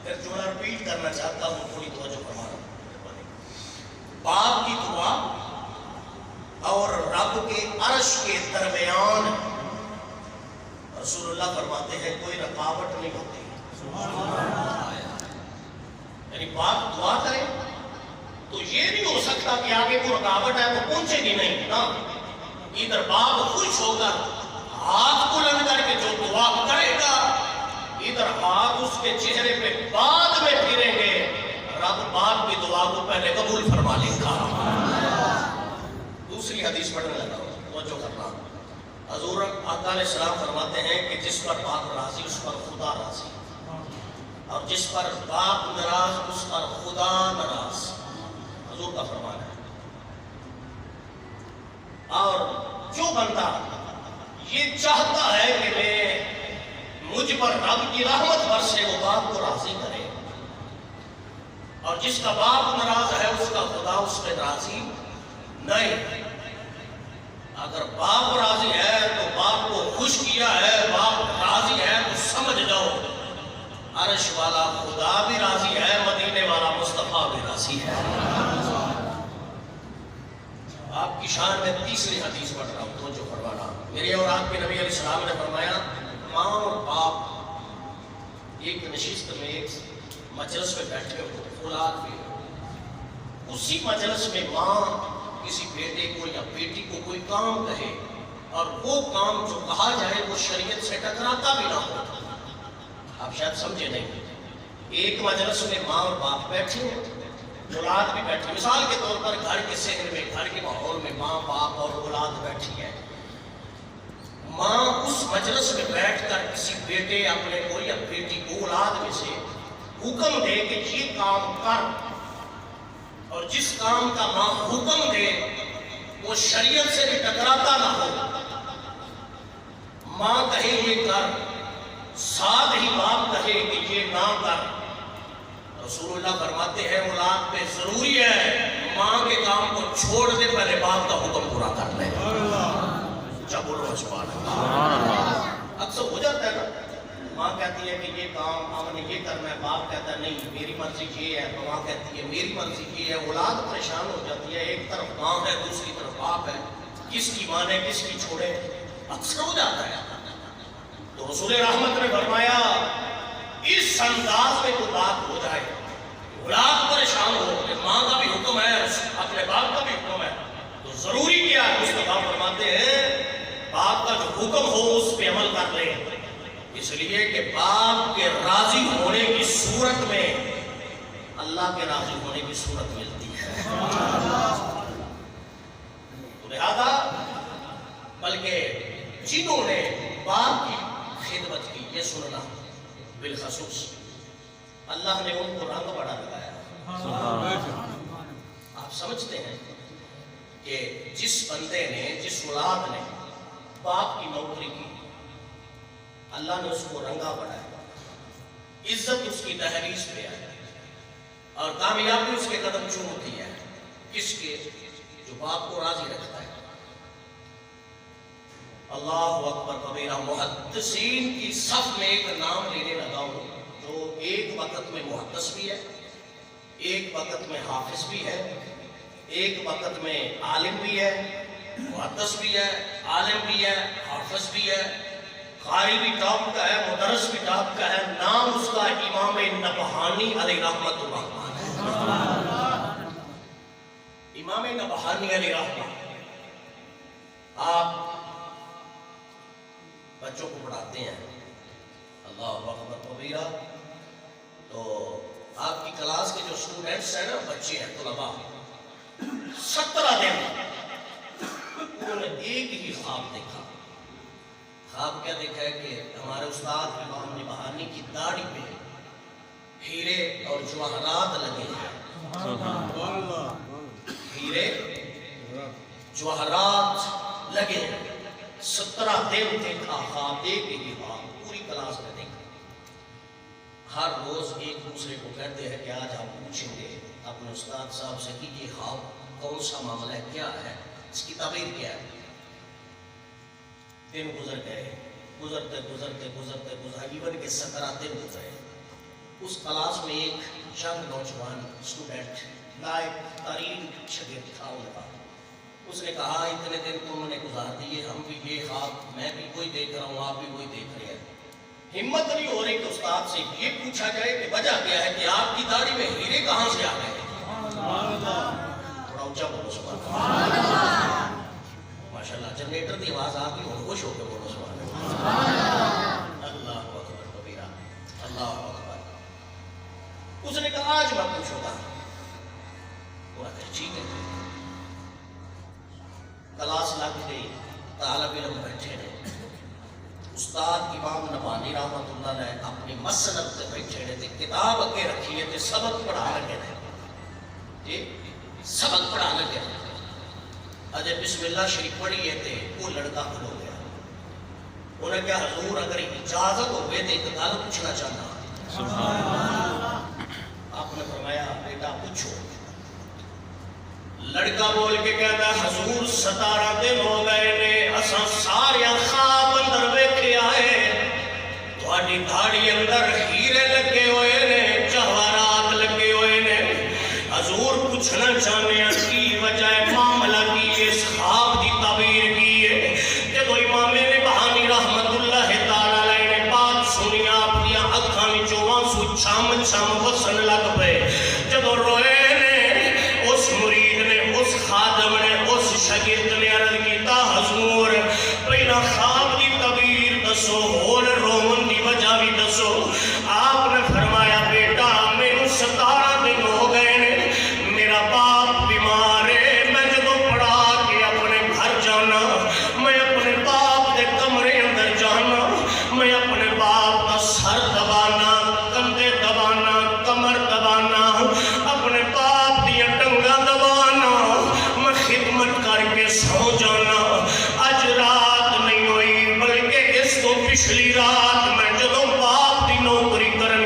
پھر جملہ ریپیٹ کرنا چاہتا ہوں، تھوڑی توجہ فرمانا۔ باپ کی دعا اور رب کے عرش کے درمیان رسول اللہ فرماتے ہیں کوئی رکاوٹ نہیں ہوتی۔ یعنی باپ دعا کرے تو یہ نہیں ہو سکتا کہ آگے کوئی رکاوٹ ہے وہ پہنچے گی نہیں نا۔ ادھر باپ خوش ہوگا ہاتھ بلند کر کے جو دعا کرے گا، ادھر ہاتھ اس کے چہرے پہ بعد میں پھریں گے، رب باپ کی دعا کو پہلے قبول فرما لے گا۔ دوسری حدیث پڑھنے لگا ہوں، توجہ کرنا۔ حضور آقا علیہ السلام فرماتے ہیں کہ جس پر باپ راضی اس پر خدا راضی، اور جس پر باپ ناراض اس پر خدا ناراض، حضور کا فرمان ہے۔ اور جو بندہ یہ چاہتا ہے کہ میں مجھ پر رب کی رحمت برسے، وہ باپ کو راضی کرے، اور جس کا باپ ناراض ہے اس کا خدا اس پہ راضی نہیں۔ اگر باپ راضی ہے تو باپ کو خوش کیا ہے، باپ راضی ہے تو سمجھ جاؤ عرش والا خدا بھی راضی ہے، مدینے والا مصطفیٰ بھی راضی ہے۔ آپ کی شان میں تیسری حدیث پڑھ رہا ہوں، توجہ فرمانا۔ میرے اور آپ کے نبی علیہ السلام نے فرمایا ماں اور باپ ایک نشست میں ایک مجلس میں بیٹھے ہو، اولاد بھی ہو، اسی مجلس میں ماں کسی بیٹے کو یا بیٹی کو کوئی کام کہے اور وہ کام جو کہا جائے وہ شریعت سے ٹکراتا بھی نہ ہو، آپ شاید سمجھے نہیں۔ ایک مجلس میں ماں اور باپ بیٹھے ہیں، اولاد بھی بیٹھی، مثال کے طور پر گھر کے صحن میں، گھر کے ماحول میں ماں باپ اور اولاد بیٹھی ہے۔ ماں اس مجلس میں بیٹھ کر کسی بیٹے اپنے کو یا بیٹی کو اولاد میں سے حکم دے کہ یہ کام کر، اور جس کام کا ماں حکم دے وہ شریعت سے بھی ٹکراتا نہ ہو، ماں کہے یہ کر، ساتھ ہی باپ کہے کہ یہ نہ کر، رسول اللہ فرماتے ہیں اولاد پہ ضروری ہے ماں کے کام کو چھوڑ دے، پہلے باپ کا حکم پورا کر لے۔ کیا بولو سبحان اللہ۔ اکثر ہو جاتا ہے نا، ماں کہتی ہے کہ یہ کام ہم نے یہ کرنا ہے، باپ کہتا ہے نہیں میری مرضی یہ ہے، ماں کہتی ہے میری مرضی یہ ہے، اولاد پریشان ہو جاتی ہے، ایک طرف ماں ہے دوسری طرف باپ ہے، کس کی مانے کس کی چھوڑے، اکثر ہو جاتا ہے۔ تو رسول رحمت نے فرمایا اس انداز میں تو بات ہو جائے، اولاد پریشان ہو کہ ماں کا بھی حکم ہے اپنے باپ کا بھی حکم ہے، تو ضروری کیا ہے، مصطفیٰ فرماتے ہیں باپ کا جو حکم ہو اس پہ عمل کر لے، اس لیے کہ باپ کے راضی ہونے کی صورت میں اللہ کے راضی ہونے کی صورت ملتی ہے۔ تو لہذا بلکہ جنہوں نے باپ کی خدمت کی، یہ سننا بالخصوص اللہ نے ان کو رنگ بڑا لگایا۔ آپ سمجھتے ہیں کہ جس بندے نے، جس اولاد نے باپ کی نوکری کی، اللہ نے اس کو رنگا بڑھایا، عزت اس کی دہلیز پہ ہے، اور کامیابی اس کے قدم چومتی ہے، کس کے؟ جو باپ کو راضی رکھتا ہے۔ اللہ اکبر کبیرہ۔ محدثین کی صف میں ایک نام لینے لگا ہوں جو ایک وقت میں محدث بھی ہے، ایک وقت میں حافظ بھی ہے، ایک وقت میں عالم بھی ہے، محدث بھی ہے، عالم بھی ہے، حافظ بھی ہے، قاری بھی ٹاپ کا ہے، مدرس بھی ٹاپ کا ہے، نام اس کا امام نبہانی علیہ رحمت اللہ ہے۔ امام نبہانی علیہ رحمت، آپ بچوں کو پڑھاتے ہیں، اللہ اکبر کبیرہ۔ تو آپ کی کلاس کے جو اسٹوڈنٹس ہیں نا، بچے ہیں، طلباء، 17 دن انہوں نے ایک ہی خواب دیکھا۔ خواب کیا دیکھا ہے کہ ہمارے استاد امام نبہانی کی داڑھی پہ ہیرے اور جواہرات لگے ہیں، ہیرے جواہرات لگے ہیں۔ 17 دن دیکھا خواب، ایک ہی خواب، پوری کلاس میں دیکھا۔ ہر روز ایک دوسرے کو کہتے ہیں کہ آج آپ پوچھیں گے اپنے استاد صاحب سے کہ یہ خواب کون سا معاملہ ہے، کیا ہے، اس کی تعبیر کیا ہے۔ دن گزر گئے، گزرتے گزرتے گزرتے گزرتے ایون کے 17 دن گزرے، اس کلاس میں ایک ینگ نوجوان اسٹوڈنٹ لائق ترین شاگرد تھا ان کا. اس نے کہا اتنے دن تم نے گزار دیے, ہم بھی یہ خواب میں بھی وہی دیکھ رہا ہوں, آپ بھی وہی دیکھ رہے ہیں. ہمت نہیں ہو رہی کہ استاد سے یہ پوچھا جائے کہ وجہ کیا ہے کہ آپ کی داڑھی میں ہیرے کہاں سے آ گئے. تھوڑا اونچا بولو سبحان اللہ. ماشاءاللہ جنریٹر کی آواز آ گئی اور خوش ہو کے بولو سبحان اللہ. اللہ اکبر کبیرہ, اللہ اکبر. اس نے کہا آج میں پوچھوں گا. وہ کہا ٹھیک ہے. کلاس لگ گئی, طالب علم بیٹھے رہے. استاد امام نبانی رحمت اللہ علیہ اپنی مسند سے بیٹھے رہے, کتاب اگے رکھی ہے, سبق پڑھا لگے رہے. سبق پڑھا لگے اجے بسم اللہ شریف پڑھی ہے تے وہ لڑکا کھلو گیا. انہیں کہا حضور اگر اجازت ہو گئے تو ایک گل پوچھنا چاہتا. آپ نے فرمایا بیٹا پوچھو. لڑکا بول کے کہتا حضور 17 دن ہو گئے نے اساں سارے خواب اندر ویکھے آئے, تہاڈی داڑھی اندر ہیرے لگے ہوئے نے, جواہرات لگے ہوئے نے. حضور پوچھنا چاہنے ہیں کی وجہ معاملہ کی اس خواب دی تعبیر کی ہے. جب امام نبہانی رحمت اللہ تعالی علیہ نے بات سنی, آپ کی اکھاں وچوں آنسو چھم چھم وسن لگ پے. جب روئے نے اس مرید نے, اس خادم نے, اس شاگرد نے عرض کیتا حضور پہلا خواب دی تعبیر دسو اور رومن دی وجہ بھی دسو. آپ نے فرمایا بیٹا میرے 17 دن ہو گئے نے, میرا باپ بیمار ہے. میں جدو پڑھا کے اپنے گھر جانا, میں اپنے باپ دے کمرے اندر جانا, میں اپنے باپ کا سر دبانا, کندھے دبانا, کمر دبانا, اپنے باپ دیا ٹنگا دبانا, میں خدمت کر کے سو جانا. اج رات نہیں ہوئی بلکہ اس کو پچھلی رات میں جدو باپ دی نوکری کرنے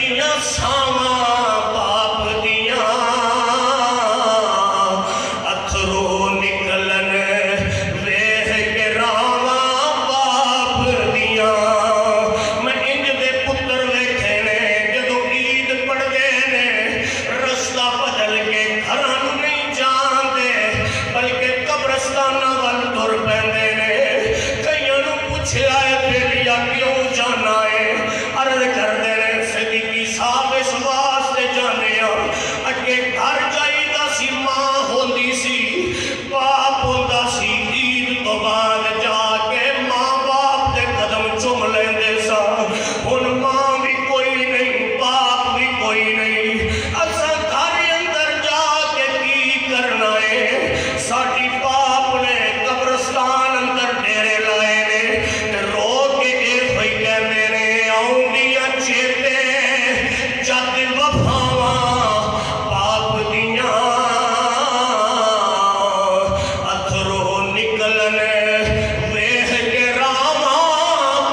दियां सावां बाप दियां अथरू निकलन वेह के रावां बाप दियां। मैं इंज दे पुत्तर वेखे ने जदों ईद पढ़दे ने रस्ता बदल के घरां नूं नहीं जांदे बल्कि कब्रस्तानां वल तुर पैंदे ने। कईयां नूं पुछया है बेलिया क्यों जाना है, अर्ज करदे ने सिद्दीकी साहब इस वास्ते जाने अगे घर जाईदा सी, मां होंदी सी, बाप होंदा सी। ईद तो बाद जाके मां बाप दे कदम चुम लेंदे सा। हुण मां भी कोई नहीं, बाप भी कोई नहीं, असां घर अंदर जाके की करना है। साडी बाप ने कब्रस्तान अंदर डेरे लाए ने ते रो के ए होई कहंदे ने आउंदियां चेते जद वफावां बाप दियां अथरू निकलन वेह के रावां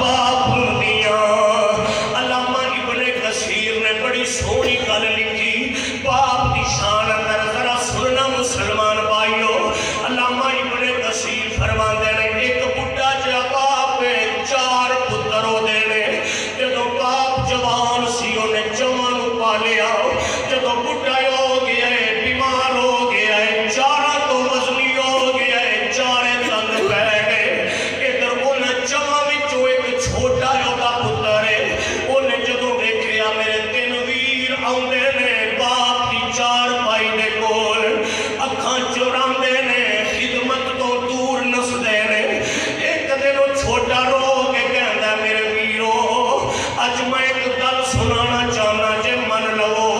बाप दियां। अल्लामा इब्ने कसीर ने बड़ी सोहनी गल लिखी बाप दी शान अंदर, जरा सुनना मुसलमान भाइयो। अल्लामा इब्ने कसीर फरमांदे ने एक बुढ़ा जिहा बाप है, 4 पुत्तर ओहदे ने। जदों बाप जवान सी उहने जवां नूं पालिया, जदों बुढ़ा हो गया है, बीमार हो गया है, चारां तो वजनी हो गया है, चारे तंग पै गए। इधर उन्हें जवां विचों एक छोटा ओहदा पुत्तर है, उन्हें जदों वेखिया मेरे 3 वीर आउंदे ने बाप दी चारपाई दे कोल, अखां चुरांदे ने, खिदमत तो दूर नसदे ने। एक दिन वो छोटा रो के कहंदा मेरे वीरो अज मैं एक गल सुनाना चाहना जे मन लवो।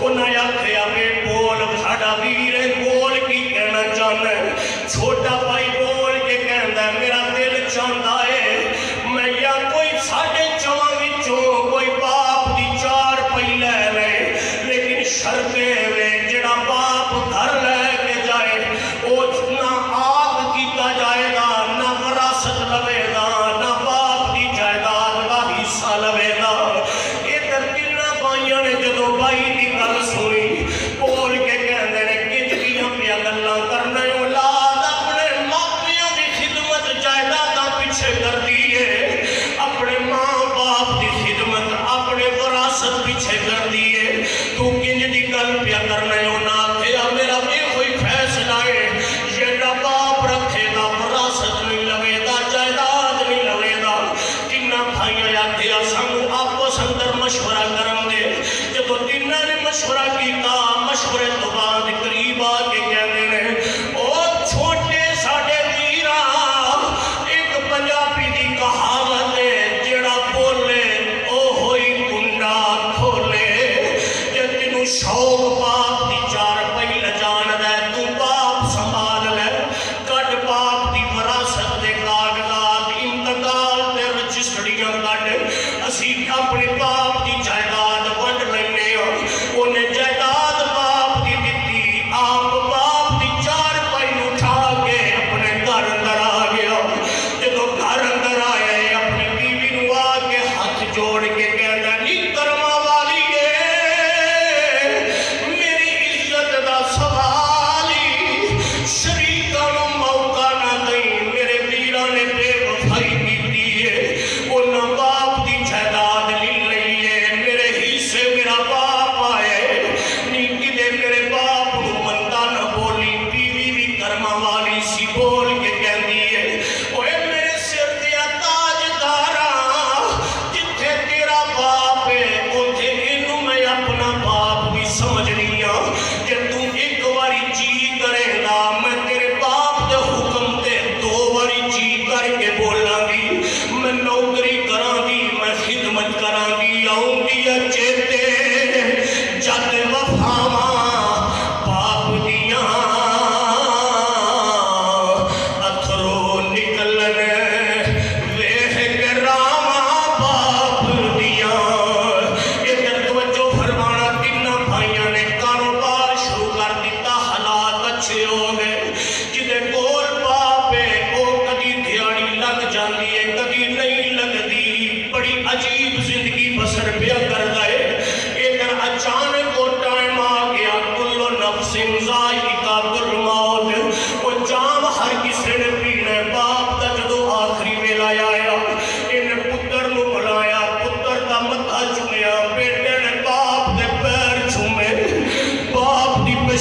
उन्हें आखिया वे बोल, साडा वीर है, बोल की कहना चाहना। छोटा भाई बोल के कहंदा मेरा दिल चाहता है मैं या कोई 4.5 विचों कोई बाप दी 4 पई लै ले, लेकिन शर्त वे जेड़ा बाप घर लैके जाए वो ना आग कीता जाएगा, ना विरासत लवेगा, ना बाप दी जायदाद का हिस्सा लवेगा। इधर 3 भाइयों ने जदों भाई की गल सुनी बोल के कहंदे ने किंज दियां पिया गल्लां करना, औलाद अपने मापियां दी खिदमत जायदादां पिछे करदी है, अपने मां बाप दी खिदमत अपने विरासत पिछे करदी है। तू किंज दी गल पिया करना, उन्हां आखिया मेरा इहो ही फैसला है जेड़ा बाप रखेगा विरासत नहीं लवेगा, जायदाद नहीं लवेगा। 3 भाइयों आखिया सानू आपस अंदर मशवरा करन दे। जदों 3 ने मशवरा किया, मशवरे तो बाद करीब आके कहंदे ने ओ छोटे साडे वीरा, एक पंजाबी दी कहावत है जेड़ा बोले ओ होई कुंडा खोले। जे तेनू शौक बाप दी 4 पई लजान दा तू बाप संभाल ले, कट बाप दी विरासत दे कागजात, इंतकाल ते रजिस्ट्रियां कट, असी अपने बाप दी जायदाद वंड लैने हो। उन्हें जायदाद बाप दी दित्ती, आप बाप दी 4 पई उठा के अपने घर अंदर आ गया। जदों घर अंदर आया अपनी बीवी नूं आके हाथ जोड़ के कहंदा नी कर्मा वाली है मेरी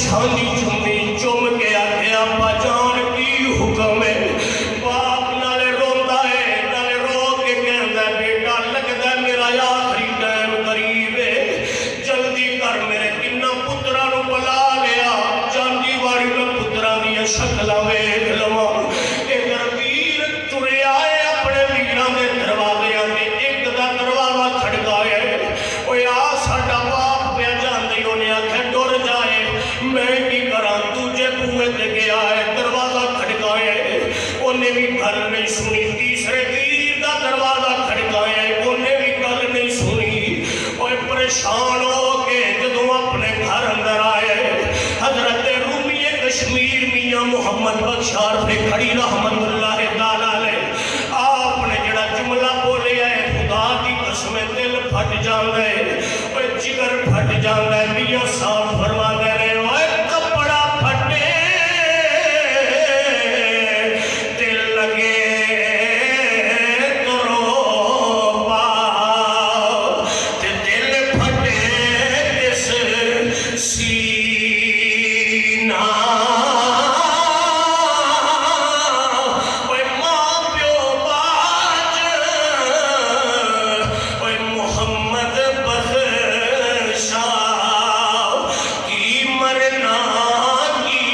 छानी चुम्मी चुम के आखे आपा जान की हुक्म है। बाप नाले रोंदा है नाले रो के कहंदा बेटा लगदा मेरा आखिरी टाइम करीब है, जल्दी कर मेरे तिन्ना पुत्रा नूं बुला लिया, जांदी वारी मैं पुत्रा दी शक्लां वेख लवां। इधर वीर तुरे आए अपने वीरां दे दरवाज़िआं ते एक दा दरवाज़ा खड़काया, ओए आ साडा बाप पिया जांदे ओने आखे डुर जाए, मैं की करा दूजे बूहे ते गया है, दरवाजा खड़काया, ओने भी गल नहीं सुनी। तीसरे वीर का दरवाजा खड़काया, ओने भी गल नहीं सुनी। और परेशान हो के जदों अपने घर अंदर आए, हजरत रूमी कश्मीर मियां मुहम्मद बख्शार ने खड़ी रहमतुल्लाह ताला अलैह आपने जड़ा जुमला बोलिया है, खुदा की कसम दिल फट जांदा है, और जिगर फट जांदा है। मियां साहब फरमाते ने ओए कपड़ा फटे दिल लगे करो पाओ, ते दिल फटे किस सीना। ओए मां प्यो बाज ओए मोहम्मद बख्शा की मरना की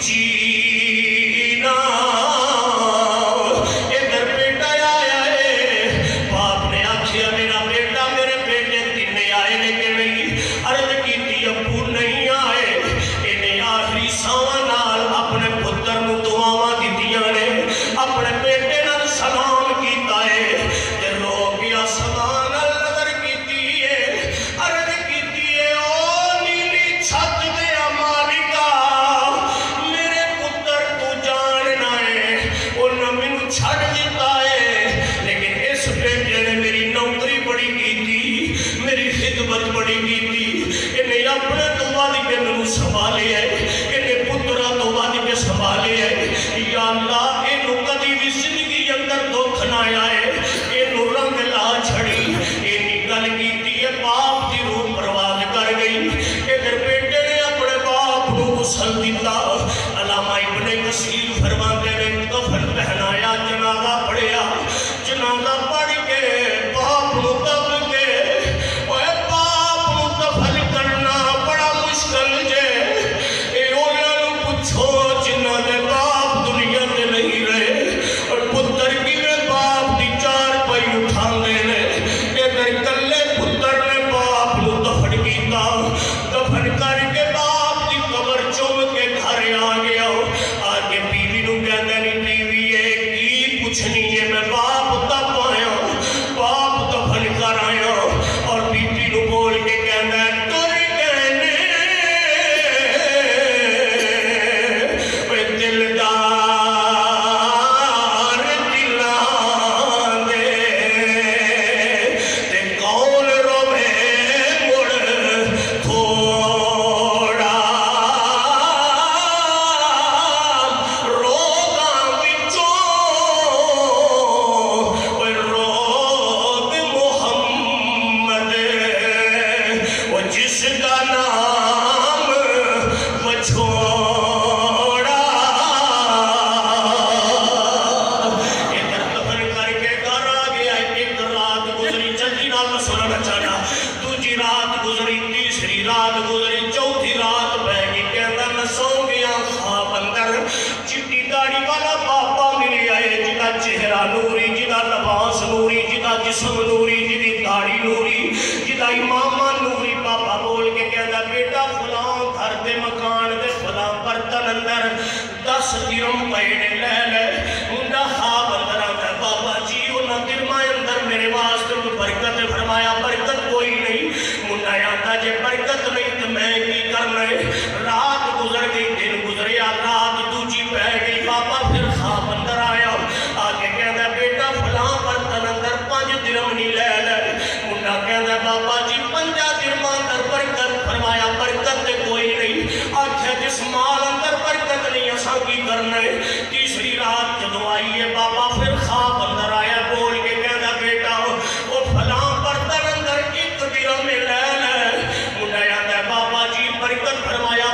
जीना। इधर बेटा आया है, बाप ने आखिया मेरा बेटा मेरे बेटे तिन्ने आए ने कि नहीं, अर्ज की अबू नहीं आए। इन्हें आखिरी सावां नाल अपने पुत्र नूं दुआवां दित्तियां ने, अपने बेटे नाल सलाम कीता है, ते रो गया सलाम नाल नज़र कीती है, अर्ज कीती है ओ नीली छत दे मालिका मेरे पुत्र तू जानना है, उन्हें मैनू छड़ दिता है, लेकिन इस बेटे ने मेरी नौकरी बड़ी की, मेरी खिदमत बड़ी की, इन्हें अपने तो वध के मैनू संभाले है, इन्हें पुत्रा तो वध के संभाले है। या अल्लाह इनू कदी भी जिंदगी अंदर दुख ना आए, इनू रंग ला छड़ी, इन्नी गल कीती है, बाप की रूह परवाज कर गई। इधर बेटे ने अपने बाप को गुसल दिता। अल्लामा इब्ने कसीर फरमाते ने कफन पहनाया, जनाजा पढ़िया, जनाजा पढ़ के बाप को दब के ओए बाप को दफन करना बड़ा मुश्किल जे। ए उन्हां नूं पुछो जिन्हां दे बाप दुनिया ते नहीं रहे, और पुत्र किवें बाप दी चार पई उठांदे ने। इधर कल्ले पुत्र ने बाप नूं दफन कीता, दफन करके बाप दी कबर चुम के घर आ गया। आके बीवी नूं कहंदा नहीं बीवी ए की पुछनी है, मैं बाप तब आया, बाप दफन कर आया। और बीबी नूं बोल के कहंदा तुर कहने ओए दिलदार दिलां दे, ते कौन रोवे मुड़ थोड़ा, रोगां विचों ओए रोग मुहम्मद ओ जिसका नाम वछोड़ा। इधर दफन करके घर आ गया। एक रात गुजरी, जल्दी नाल सुनना चाहना, दूजी रात गुजरी, तीसरी रात गुजरी, चौथी रात पै गई। कहता मैं सौ गया ख्वाब अंदर, चिट्टी दाढ़ी वाला बाबा मिल आए, जिदा चेहरा नूरी, जिदा लिबास नूरी, जिदा जिस्म नूरी, जिदी दाढ़ी नूरी, जिदा इमामा नूरी। बाबा बोल के कहता बेटा फलां घर दे मकान दे फलां बर्तन अंदर 10 दिरहम पए ने, ले ले। मुंडा ख्वाब अंदर आंदा बाबा जी उन्हां दिरहमां अंदर मेरे वास्ते बरकत फरमाया, बरकत कोई नहीं। मुंडा आंदा जे बरकत नहीं तो मैं की करना है। रात गुजर गई, दिन गुजरिया, रात दूजी पै गई। बाबा फिर ख्वाब अंदर आया, आके कहता बेटा फलां बर्तन अंदर 5 दिरहम नहीं, ले ले। मुंडा कहता बाबा जी 5 दिरहमां अंदर बरकत फरमाया, बरकत ते कोई नहीं। आख्या जिस माल अंदर बरकत नहीं असां की करना है। तीसरी रात जदों आई है बाबा फिर ख्वाब अंदर आया, बोल के कहता बेटा वो फलां बर्तन अंदर 1 दिरहम ले ले। मुंडा आंदा बाबा जी बरकत फरमाया,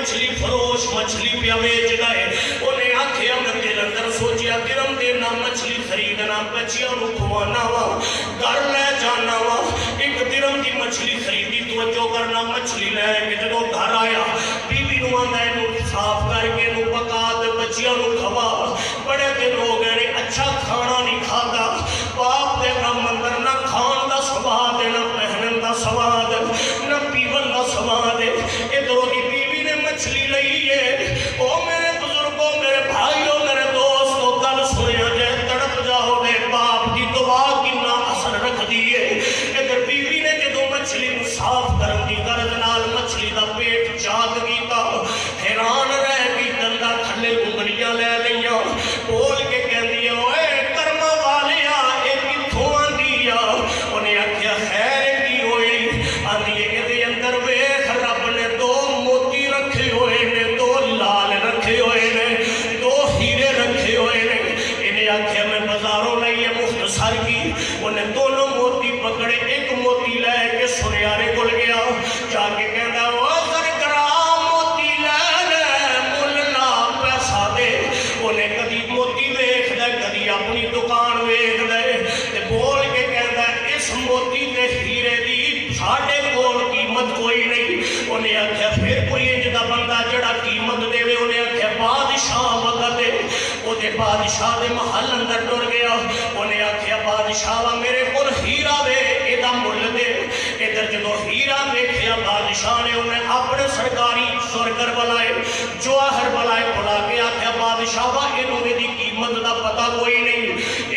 मछली फरोश मछली पिया बेचदा है। उन्हें आखिया मैं दिल अंदर सोचिया दिरम देना मछली खरीदना बच्चियों को खवाना वा घर ले जाना वा। एक दिरम की मछली खरीदी तवज्जो करना मछली लैके जदों घर आया बीवी नूं आंदा इनू साफ करके इनू पका ते बच्चियों को खवा। बड़े दिन हो गए अच्छा खाना नहीं खाता बाप दे कम अंदर ना खान दा स्वाद ना पहनन दा स्वाद ना पीवन दा स्वाद। इधरों की बीवी ने मछली लई है। ओ मेरे बुजुर्गों मेरे भाइयों मेरे दोस्तों गल सुनिया जे तड़प जाओगे बाप की दुआ कितना असर रख दी है। इधर बीवी ने जो मछली साफ करन दी गरज नाल मछली दा पेट चाक कीता हैरान रह गई दंदा थल्ले उंगलियां ले लईयां बोल के कहंदी है ओए कर्मा वालिया ए किथों आंदी आ। उन्हें आख्या खैर की होई आंदी है इहदे अंदर वेख रब ने दो मोती रखे हुए ने दो लाल रखे हुए ने दो हीरे रखे हुए ने। इन्हें आख्या मैं बाजारों लई है मुख्तसर की। उन्हें दोनों मोती पकड़े एक मोती लैके सुनियारे कोल गया जाके कहंदा ओ सरकरा मोती ले ले मुल ना पैसा दे। उन्हें कदी मोती वेखदा कदी अपनी दुकान वेखदा ते बोल के कहंदा इस मोती ते हीरे दी साडे कोल कीमत कोई नहीं। उन्हें आख्या फिर कोई इंज दा बंदा जड़ा कीमत देवे। उन्हें आख्या बादशाह वक्त ओदे बादशाह दे महल अंदर टुर गया। उन्हें आख्या बादशाह मेरे कोल हीरा वे एदा मुल दे। इधर जदों हीरा वेखिया बादशाह ने उन्हें अपने सरकारी सुरगर बुलाए जवाहर बुलाए बुला के आख्या बादशाह इनू दी कीमत का पता कोई नहीं।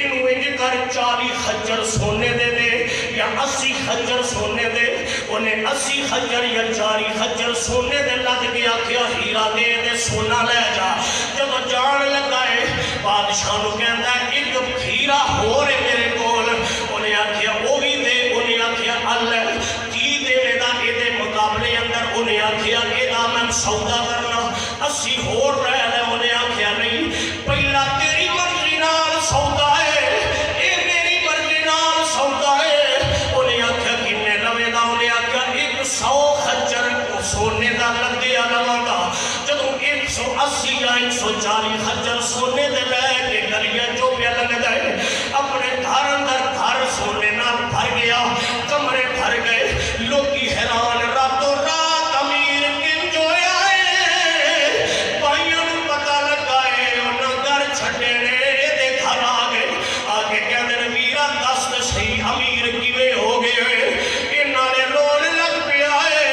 इनू इंज कर 40 खच्चर सोने दे दे या 80 खच्चर सोने दे। उन्हें 80 खच्चर या 40 खच्चर सोने दे लग के आख्या हीरा दे दे सोना ले जा। जब जान लगा है बादशाह नूं कहंदा एक हीरा होर है मेरे कोल। उन्हें आख्या वो भी दे। उन्हें आख्या अल्लाह की देवेगा इहदे मुकाबले अंदर। उन्हें आख्या इहदा मैं सौदा करना 80 होर लै ले। उन्हें आख्या नहीं पहला तेरी मर्जी नाल सौदा है ये मेरी मर्जी नाल सौदा है। उन्हें आख्या किन्ने लवेगा। उन्हें आख्या 100 खच्चर सोने का लद्दिया लवांगा। जदों 180 या 140 खच्चर सोने दे लैके गलियां चोपिया लगदा है अपने घर अंदर घर सोने नाल भर गया कमरे भर गए लोकी हैरान रातों रात अमीर किंज होया है। भाइयों नूं पता लगा है उन्हां घर छड्डे ने इहदे घर आ गए आके कहंदे ने वीरा दस ते सही अमीर किवें हो गए। इन्हां ने रोण लग पिया है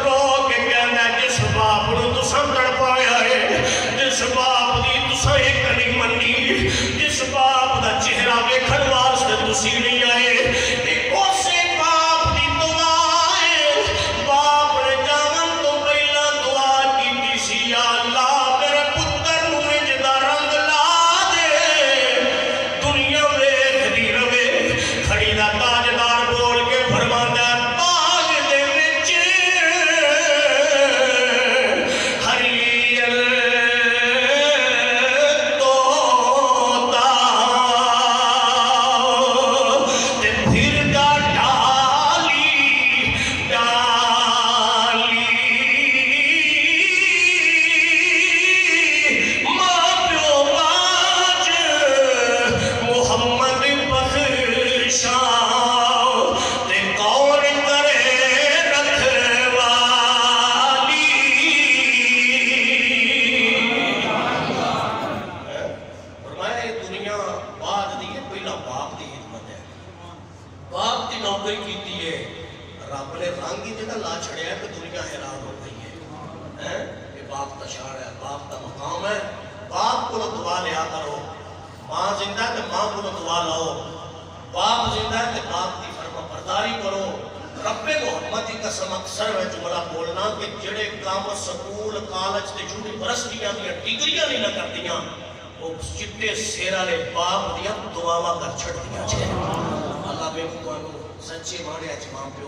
रो के कहंदा जिस बाप नूं तुसां तड़पाया है जिस बाप दी तुसां एक नहीं मन्नी जिस बाप दा चेहरा वेखण वास्ते तुसीं नहीं आए ते उसे बाप दी दुआ है। बाप ने जावन तो पहला दुआ कीती सी या अल्लाह मेरे पुत्तर नूं इंज दा रंग ला दे दुनिया वेखदी रवे। खड़ी दा ताजदार बोल के फरमांदा बाग दे विच हरियल तोता ते फिरदा डाली डाली मां प्यो बाज मुहम्मद बख्शा ते कौन करे रखवाली। फरमाया ये दुनिया बाद दी है पहला बाप की खिदमत है बाप की नौकरी की है। रब ने रंग ही जगह ला छड़िया कि दुनिया हैरान हो गई है। ये बाप का शान है बाप का मकाम है। बाप को दुआ लिया करो। माँ जिंदा है तो माँ को दुआ लाओ। बाप जिंदा है तो बाप की फर्मा बरदारी करो। रब्बे मोहम्मद की कसम अक्सर मैं जुमला बोलना कि जेड़े काम स्कूल कॉलेज ते यूनिवर्सिटियां दी डिग्रियां नहीं ना करदियां वो चिट्टे सिर वाले बाप दियां दुआवां कर छड़दियां छे। अल्लाह बेवकूफां नूं सच्चे माड़िया च मां प्यो